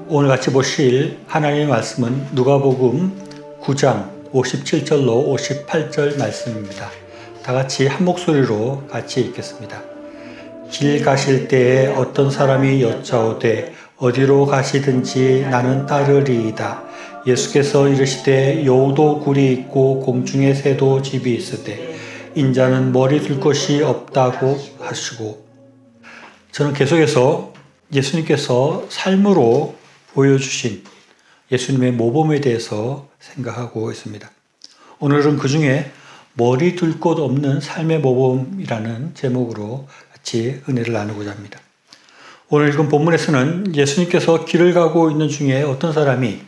오늘 같이 보실 하나님의 말씀은 누가복음 9장 57절로 58절 말씀입니다. 다 같이 한 목소리로 같이 읽겠습니다. 길 가실 때에 어떤 사람이 여짜오되 어디로 가시든지 나는 따르리이다. 예수께서 이르시되 여우도 굴이 있고 공중에 새도 집이 있으되 인자는 머리 둘 곳이 없다고 하시고, 저는 계속해서 예수님께서 삶으로 보여주신 예수님의 모범에 대해서 생각하고 있습니다. 오늘은 그 중에 머리 둘 곳 없는 삶의 모범이라는 제목으로 같이 은혜를 나누고자 합니다. 오늘 읽은 본문에서는 예수님께서 길을 가고 있는 중에 어떤 사람이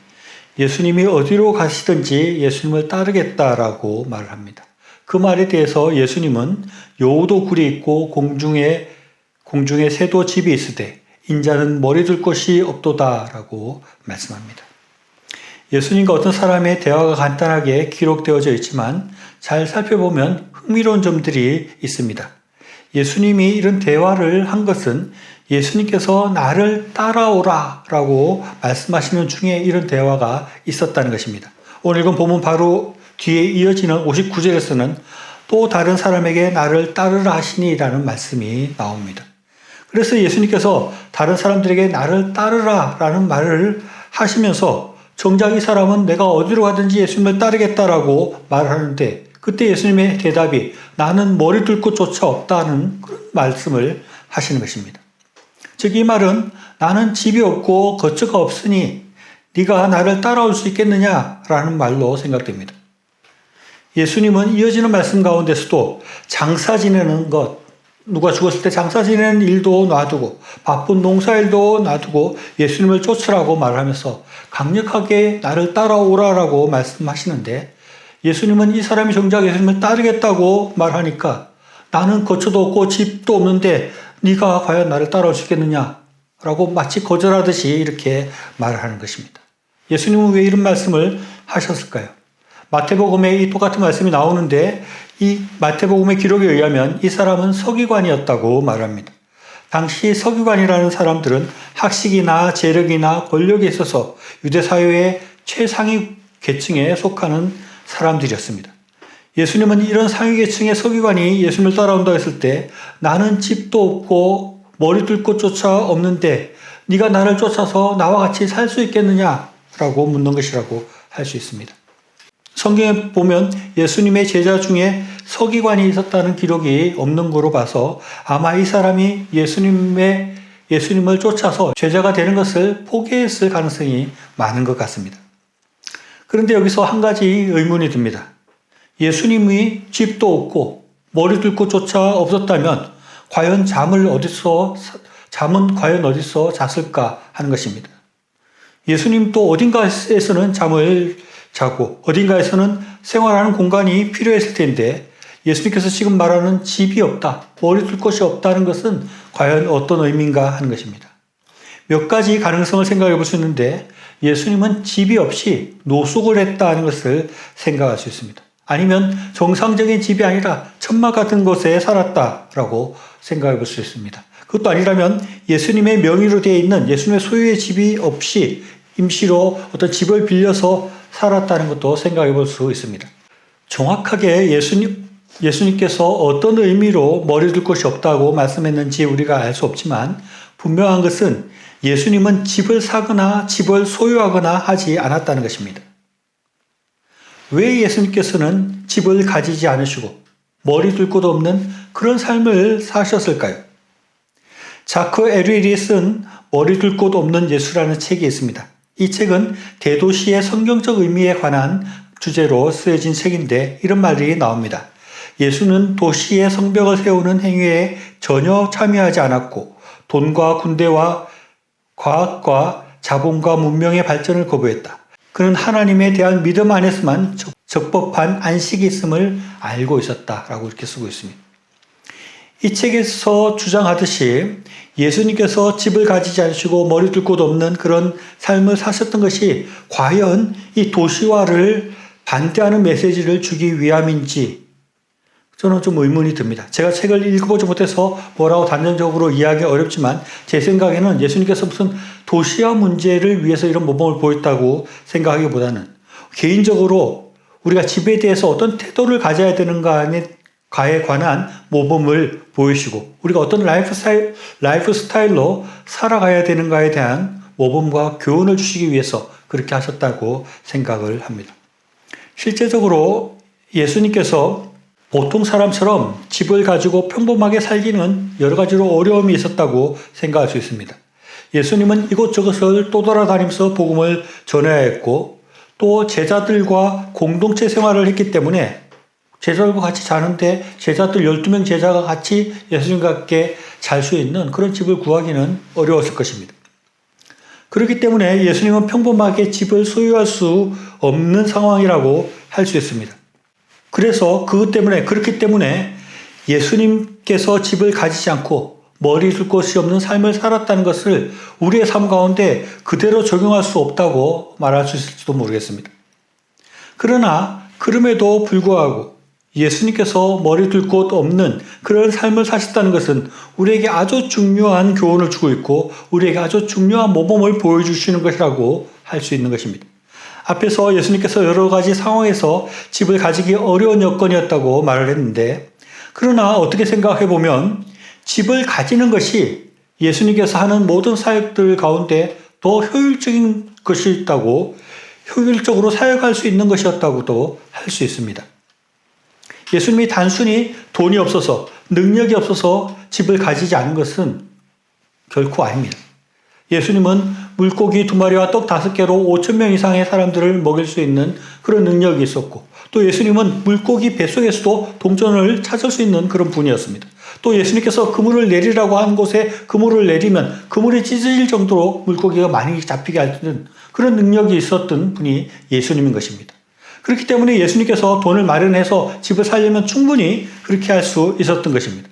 예수님이 어디로 가시든지 예수님을 따르겠다라고 말을 합니다. 그 말에 대해서 예수님은 여우도 굴이 있고 공중에 새도 집이 있으되 인자는 머리 둘 곳이 없도다라고 말씀합니다. 예수님과 어떤 사람의 대화가 간단하게 기록되어져 있지만 잘 살펴보면 흥미로운 점들이 있습니다. 예수님이 이런 대화를 한 것은 예수님께서 나를 따라오라 라고 말씀하시는 중에 이런 대화가 있었다는 것입니다. 오늘 읽은 본문 바로 뒤에 이어지는 59절에서는 또 다른 사람에게 나를 따르라 하시니 라는 말씀이 나옵니다. 그래서 예수님께서 다른 사람들에게 나를 따르라 라는 말을 하시면서 정작 이 사람은 내가 어디로 가든지 예수님을 따르겠다라고 말하는데, 그때 예수님의 대답이 나는 머리 둘 곳조차 없다는 그런 말씀을 하시는 것입니다. 즉 이 말은 나는 집이 없고 거처가 없으니 네가 나를 따라올 수 있겠느냐라는 말로 생각됩니다. 예수님은 이어지는 말씀 가운데서도 장사 지내는 것, 누가 죽었을 때 장사 지내는 일도 놔두고 바쁜 농사일도 놔두고 예수님을 쫓으라고 말하면서 강력하게 나를 따라오라라고 말씀하시는데, 예수님은 이 사람이 정작 예수님을 따르겠다고 말하니까 나는 거처도 없고 집도 없는데 네가 과연 나를 따라올 수 있겠느냐라고 마치 거절하듯이 이렇게 말을 하는 것입니다. 예수님은 왜 이런 말씀을 하셨을까요? 마태복음에 이 똑같은 말씀이 나오는데 이 마태복음의 기록에 의하면 이 사람은 서기관이었다고 말합니다. 당시 서기관이라는 사람들은 학식이나 재력이나 권력에 있어서 유대 사회의 최상위 계층에 속하는 사람들이었습니다. 예수님은 이런 상위 계층의 서기관이 예수님을 따라온다고 했을 때 나는 집도 없고 머리 둘 곳조차 없는데 네가 나를 쫓아서 나와 같이 살 수 있겠느냐라고 묻는 것이라고 할 수 있습니다. 성경에 보면 예수님의 제자 중에 서기관이 있었다는 기록이 없는 거로 봐서 아마 이 사람이 예수님을 쫓아서 제자가 되는 것을 포기했을 가능성이 많은 것 같습니다. 그런데 여기서 한 가지 의문이 듭니다. 예수님이 집도 없고 머리 둘 곳조차 없었다면 잠은 과연 어디서 잤을까 하는 것입니다. 예수님도 어딘가에서는 잠을 자고 어딘가에서는 생활하는 공간이 필요했을 텐데 예수님께서 지금 말하는 집이 없다, 머리 둘 곳이 없다는 것은 과연 어떤 의미인가 하는 것입니다. 몇 가지 가능성을 생각해 볼 수 있는데, 예수님은 집이 없이 노숙을 했다는 것을 생각할 수 있습니다. 아니면 정상적인 집이 아니라 천막 같은 곳에 살았다라고 생각해 볼 수 있습니다. 그것도 아니라면 예수님의 명의로 되어 있는 예수님의 소유의 집이 없이 임시로 어떤 집을 빌려서 살았다는 것도 생각해 볼 수 있습니다. 정확하게 예수님께서 어떤 의미로 머리 둘 곳이 없다고 말씀했는지 우리가 알 수 없지만 분명한 것은 예수님은 집을 사거나 집을 소유하거나 하지 않았다는 것입니다. 왜 예수님께서는 집을 가지지 않으시고 머리 둘 곳 없는 그런 삶을 사셨을까요? 자크 에르윌이 쓴 머리 둘 곳 없는 예수라는 책이 있습니다. 이 책은 대도시의 성경적 의미에 관한 주제로 쓰여진 책인데 이런 말이 나옵니다. 예수는 도시의 성벽을 세우는 행위에 전혀 참여하지 않았고 돈과 군대와 과학과 자본과 문명의 발전을 거부했다. 그는 하나님에 대한 믿음 안에서만 적법한 안식이 있음을 알고 있었다라고 이렇게 쓰고 있습니다. 이 책에서 주장하듯이 예수님께서 집을 가지지 않으시고 머리 둘 곳 없는 그런 삶을 사셨던 것이 과연 이 도시화를 반대하는 메시지를 주기 위함인지, 저는 좀 의문이 듭니다. 제가 책을 읽어보지 못해서 뭐라고 단정적으로 이해하기 어렵지만 제 생각에는 예수님께서 무슨 도시화 문제를 위해서 이런 모범을 보였다고 생각하기보다는 개인적으로 우리가 집에 대해서 어떤 태도를 가져야 되는가에 관한 모범을 보이시고 우리가 어떤 라이프 스타일로 살아가야 되는가에 대한 모범과 교훈을 주시기 위해서 그렇게 하셨다고 생각을 합니다. 실제적으로 예수님께서 보통 사람처럼 집을 가지고 평범하게 살기는 여러 가지로 어려움이 있었다고 생각할 수 있습니다. 예수님은 이곳저곳을 떠돌아다니면서 복음을 전해야 했고 또 제자들과 공동체 생활을 했기 때문에 제자들과 같이 자는데 제자들 12명 제자가 같이 예수님과 함께 잘 수 있는 그런 집을 구하기는 어려웠을 것입니다. 그렇기 때문에 예수님은 평범하게 집을 소유할 수 없는 상황이라고 할 수 있습니다. 그래서 그렇기 때문에 예수님께서 집을 가지지 않고 머리 둘 곳이 없는 삶을 살았다는 것을 우리의 삶 가운데 그대로 적용할 수 없다고 말할 수 있을지도 모르겠습니다. 그러나 그럼에도 불구하고 예수님께서 머리 둘 곳 없는 그런 삶을 사셨다는 것은 우리에게 아주 중요한 교훈을 주고 있고 우리에게 아주 중요한 모범을 보여주시는 것이라고 할 수 있는 것입니다. 앞에서 예수님께서 여러 가지 상황에서 집을 가지기 어려운 여건이었다고 말을 했는데 그러나 어떻게 생각해 보면 집을 가지는 것이 예수님께서 하는 모든 사역들 가운데 더 효율적인 것이 있다고 효율적으로 사역할 수 있는 것이었다고도 할 수 있습니다. 예수님이 단순히 돈이 없어서 능력이 없어서 집을 가지지 않은 것은 결코 아닙니다. 예수님은 물고기 2마리와 떡 5개로 5,000명 이상의 사람들을 먹일 수 있는 그런 능력이 있었고 또 예수님은 물고기 뱃속에서도 동전을 찾을 수 있는 그런 분이었습니다. 또 예수님께서 그물을 내리라고 한 곳에 그물을 내리면 그물이 찢어질 정도로 물고기가 많이 잡히게 하는 그런 능력이 있었던 분이 예수님인 것입니다. 그렇기 때문에 예수님께서 돈을 마련해서 집을 살려면 충분히 그렇게 할 수 있었던 것입니다.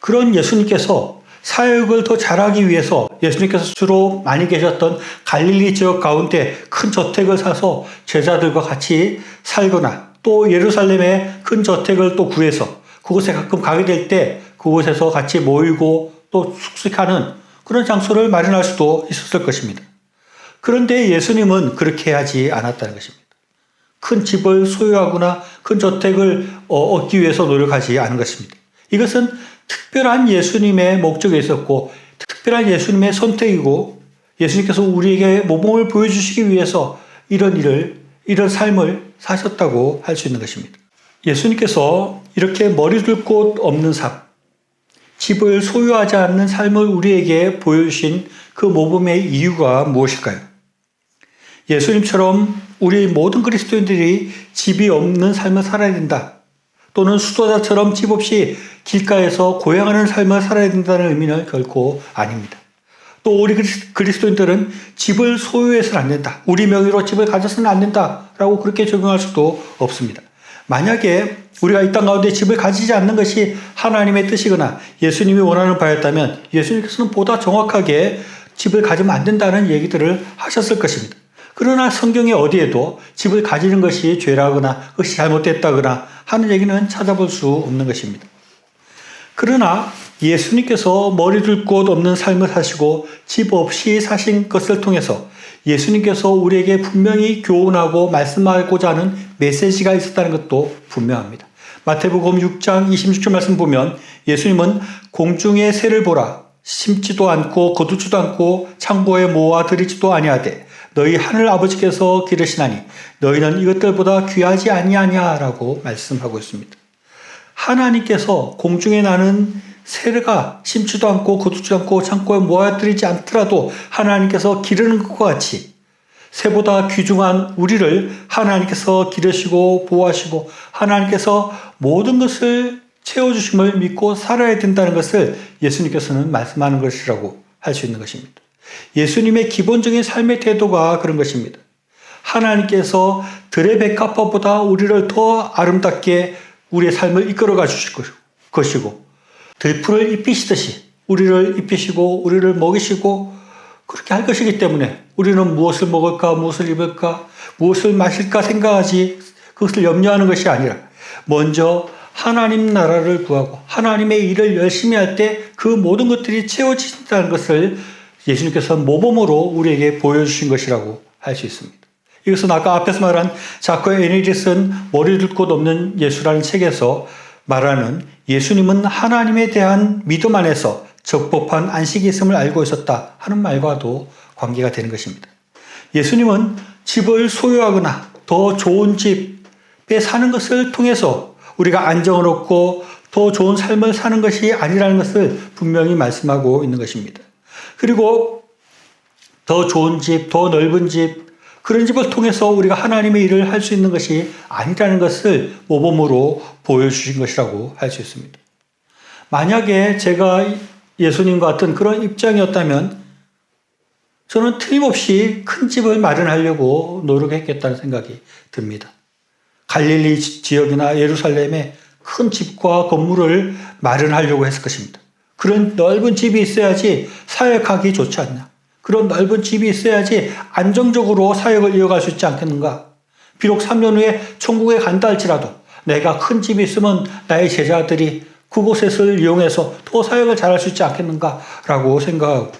그런 예수님께서 사역을 더 잘하기 위해서 예수님께서 주로 많이 계셨던 갈릴리 지역 가운데 큰 저택을 사서 제자들과 같이 살거나 또 예루살렘에 큰 저택을 또 구해서 그곳에 가끔 가게 될 때 그곳에서 같이 모이고 또 숙식하는 그런 장소를 마련할 수도 있었을 것입니다. 그런데 예수님은 그렇게 하지 않았다는 것입니다. 큰 집을 소유하거나 큰 저택을 얻기 위해서 노력하지 않은 것입니다. 이것은 특별한 예수님의 목적이 있었고 특별한 예수님의 선택이고 예수님께서 우리에게 모범을 보여주시기 위해서 이런 삶을 사셨다고 할 수 있는 것입니다. 예수님께서 이렇게 머리 둘 곳 없는 삶, 집을 소유하지 않는 삶을 우리에게 보여주신 그 모범의 이유가 무엇일까요? 예수님처럼 우리 모든 그리스도인들이 집이 없는 삶을 살아야 된다. 또는 수도자처럼 집 없이 길가에서 고행하는 삶을 살아야 된다는 의미는 결코 아닙니다. 또 우리 그리스도인들은 집을 소유해서는 안 된다. 우리 명의로 집을 가져서는 안 된다라고 그렇게 적용할 수도 없습니다. 만약에 우리가 이 땅 가운데 집을 가지지 않는 것이 하나님의 뜻이거나 예수님이 원하는 바였다면 예수님께서는 보다 정확하게 집을 가지면 안 된다는 얘기들을 하셨을 것입니다. 그러나 성경에 어디에도 집을 가지는 것이 죄라거나 그것이 잘못됐다거나 하는 얘기는 찾아볼 수 없는 것입니다. 그러나 예수님께서 머리 둘 곳 없는 삶을 사시고 집 없이 사신 것을 통해서 예수님께서 우리에게 분명히 교훈하고 말씀하고자 하는 메시지가 있었다는 것도 분명합니다. 마태복음 6장 26절 말씀 보면 예수님은 공중의 새를 보라. 심지도 않고 거두지도 않고 창고에 모아 들이지도 아니하되 너희 하늘 아버지께서 기르시나니 너희는 이것들보다 귀하지 아니하냐라고 말씀하고 있습니다. 하나님께서 공중에 나는 새가 심지도 않고 거두지도 않고 창고에 모아들이지 않더라도 하나님께서 기르는 것과 같이 새보다 귀중한 우리를 하나님께서 기르시고 보호하시고 하나님께서 모든 것을 채워주심을 믿고 살아야 된다는 것을 예수님께서는 말씀하는 것이라고 할 수 있는 것입니다. 예수님의 기본적인 삶의 태도가 그런 것입니다. 하나님께서 들의 백합화보다 우리를 더 아름답게 우리의 삶을 이끌어가 주실 것이고 들풀을 입히시듯이 우리를 입히시고 우리를 먹이시고 그렇게 할 것이기 때문에 우리는 무엇을 먹을까 무엇을 입을까 무엇을 마실까 생각하지 그것을 염려하는 것이 아니라 먼저 하나님 나라를 구하고 하나님의 일을 열심히 할 때 그 모든 것들이 채워진다는 것을 예수님께서 모범으로 우리에게 보여주신 것이라고 할 수 있습니다. 이것은 아까 앞에서 말한 자크 에닐이 쓴 머리 둘 곳 없는 예수라는 책에서 말하는 예수님은 하나님에 대한 믿음 안에서 적법한 안식이 있음을 알고 있었다 하는 말과도 관계가 되는 것입니다. 예수님은 집을 소유하거나 더 좋은 집에 사는 것을 통해서 우리가 안정을 얻고 더 좋은 삶을 사는 것이 아니라는 것을 분명히 말씀하고 있는 것입니다. 그리고 더 좋은 집, 더 넓은 집, 그런 집을 통해서 우리가 하나님의 일을 할 수 있는 것이 아니라는 것을 모범으로 보여주신 것이라고 할 수 있습니다. 만약에 제가 예수님과 같은 그런 입장이었다면 저는 틀림없이 큰 집을 마련하려고 노력했겠다는 생각이 듭니다. 갈릴리 지역이나 예루살렘에 큰 집과 건물을 마련하려고 했을 것입니다. 그런 넓은 집이 있어야지 사역하기 좋지 않냐. 그런 넓은 집이 있어야지 안정적으로 사역을 이어갈 수 있지 않겠는가. 비록 3년 후에 천국에 간다 할지라도 내가 큰 집이 있으면 나의 제자들이 그곳을 이용해서 더 사역을 잘할 수 있지 않겠는가라고 생각하고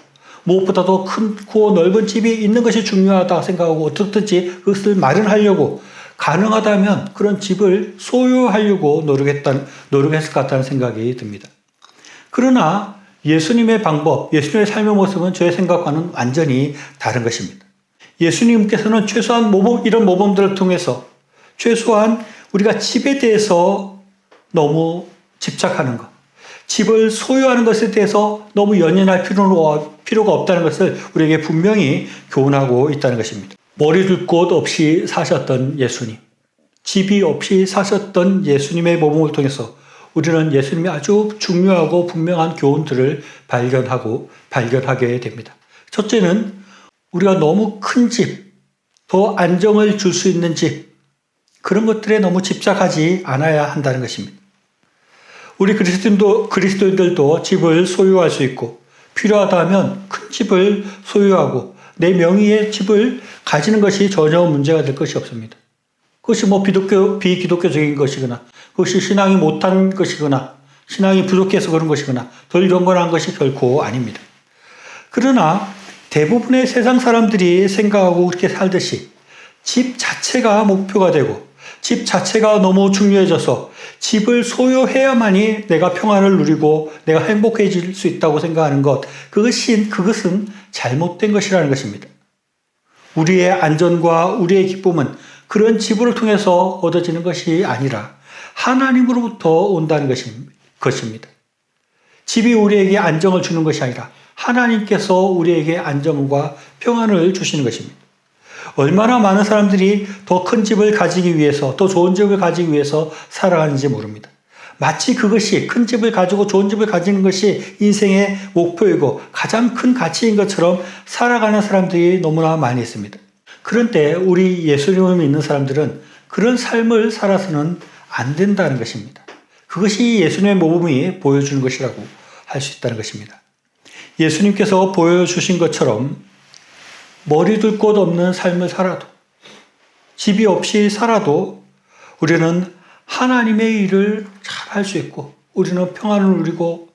무엇보다도 크고 넓은 집이 있는 것이 중요하다 생각하고 어떻든지 그것을 마련하려고 가능하다면 그런 집을 소유하려고 노력했을 것 같다는 생각이 듭니다. 그러나 예수님의 방법, 예수님의 삶의 모습은 저의 생각과는 완전히 다른 것입니다. 예수님께서는 최소한 이런 모범들을 통해서 최소한 우리가 집에 대해서 너무 집착하는 것, 집을 소유하는 것에 대해서 너무 연연할 필요가 없다는 것을 우리에게 분명히 교훈하고 있다는 것입니다. 머리 둘 곳 없이 사셨던 예수님, 집이 없이 사셨던 예수님의 모범을 통해서 우리는 예수님이 아주 중요하고 분명한 교훈들을 발견하게 됩니다. 첫째는 우리가 너무 큰 집, 더 안정을 줄 수 있는 집, 그런 것들에 너무 집착하지 않아야 한다는 것입니다. 우리 그리스도인들도 집을 소유할 수 있고 필요하다면 큰 집을 소유하고 내 명의의 집을 가지는 것이 전혀 문제가 될 것이 없습니다. 그것이 비기독교적인 것이거나 그것이 신앙이 못한 것이거나 신앙이 부족해서 그런 것이거나 덜 경건한 것이 결코 아닙니다. 그러나 대부분의 세상 사람들이 생각하고 그렇게 살듯이 집 자체가 목표가 되고 집 자체가 너무 중요해져서 집을 소유해야만이 내가 평안을 누리고 내가 행복해질 수 있다고 생각하는 것, 그것은 잘못된 것이라는 것입니다. 우리의 안전과 우리의 기쁨은 그런 집을 통해서 얻어지는 것이 아니라 하나님으로부터 온다는 것입니다. 집이 우리에게 안정을 주는 것이 아니라 하나님께서 우리에게 안정과 평안을 주시는 것입니다. 얼마나 많은 사람들이 더 큰 집을 가지기 위해서, 더 좋은 집을 가지기 위해서 살아가는지 모릅니다. 마치 그것이 큰 집을 가지고 좋은 집을 가지는 것이 인생의 목표이고 가장 큰 가치인 것처럼 살아가는 사람들이 너무나 많이 있습니다. 그런데 우리 예수님을 믿는 사람들은 그런 삶을 살아서는 안 된다는 것입니다. 그것이 예수님의 모범이 보여주는 것이라고 할 수 있다는 것입니다. 예수님께서 보여주신 것처럼 머리 둘 곳 없는 삶을 살아도, 집이 없이 살아도 우리는 하나님의 일을 잘 할 수 있고 우리는 평안을 누리고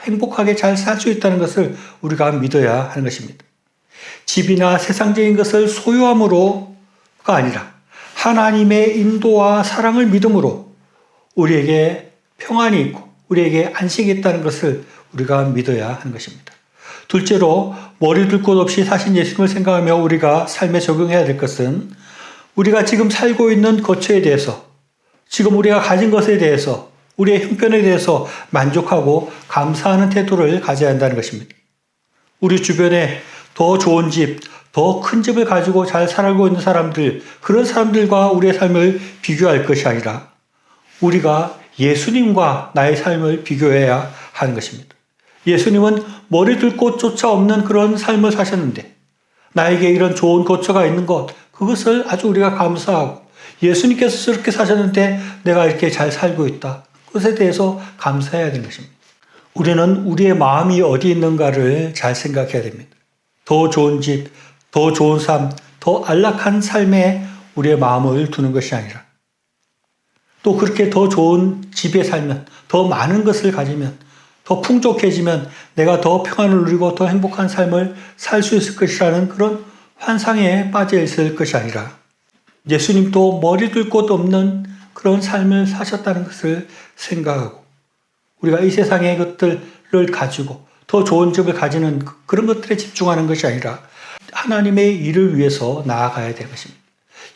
행복하게 잘 살 수 있다는 것을 우리가 믿어야 하는 것입니다. 집이나 세상적인 것을 소유함으로가 아니라 하나님의 인도와 사랑을 믿음으로 우리에게 평안이 있고 우리에게 안식이 있다는 것을 우리가 믿어야 하는 것입니다. 둘째로 머리 둘 곳 없이 사신 예수님을 생각하며 우리가 삶에 적용해야 될 것은 우리가 지금 살고 있는 거처에 대해서, 지금 우리가 가진 것에 대해서, 우리의 형편에 대해서 만족하고 감사하는 태도를 가져야 한다는 것입니다. 우리 주변에 더 좋은 집, 더 큰 집을 가지고 잘 살고 있는 사람들, 그런 사람들과 우리의 삶을 비교할 것이 아니라 우리가 예수님과 나의 삶을 비교해야 하는 것입니다. 예수님은 머리 둘 곳조차 없는 그런 삶을 사셨는데 나에게 이런 좋은 거처가 있는 것, 그것을 아주 우리가 감사하고 예수님께서 저렇게 사셨는데 내가 이렇게 잘 살고 있다. 그것에 대해서 감사해야 되는 것입니다. 우리는 우리의 마음이 어디 있는가를 잘 생각해야 됩니다. 더 좋은 집, 더 좋은 삶, 더 안락한 삶에 우리의 마음을 두는 것이 아니라 또 그렇게 더 좋은 집에 살면, 더 많은 것을 가지면, 더 풍족해지면 내가 더 평안을 누리고 더 행복한 삶을 살 수 있을 것이라는 그런 환상에 빠져 있을 것이 아니라 예수님도 머리둘 곳 없는 그런 삶을 사셨다는 것을 생각하고 우리가 이 세상의 것들을 가지고 더 좋은 집을 가지는 그런 것들에 집중하는 것이 아니라 하나님의 일을 위해서 나아가야 될 것입니다.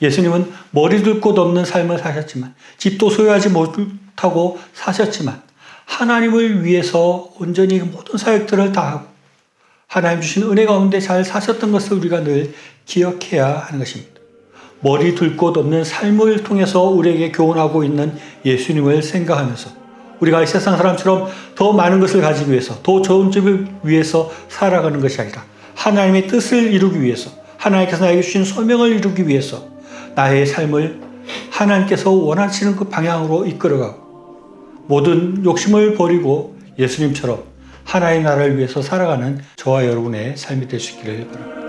예수님은 머리둘 곳 없는 삶을 사셨지만 집도 소유하지 못하고 사셨지만 하나님을 위해서 온전히 모든 사역들을 다하고 하나님 주신 은혜 가운데 잘 사셨던 것을 우리가 늘 기억해야 하는 것입니다. 머리 둘 곳 없는 삶을 통해서 우리에게 교훈하고 있는 예수님을 생각하면서 우리가 이 세상 사람처럼 더 많은 것을 가지기 위해서 더 좋은 집을 위해서 살아가는 것이 아니라 하나님의 뜻을 이루기 위해서 하나님께서 나에게 주신 소명을 이루기 위해서 나의 삶을 하나님께서 원하시는 그 방향으로 이끌어가고 모든 욕심을 버리고 예수님처럼 하나의 나라를 위해서 살아가는 저와 여러분의 삶이 될 수 있기를 바랍니다.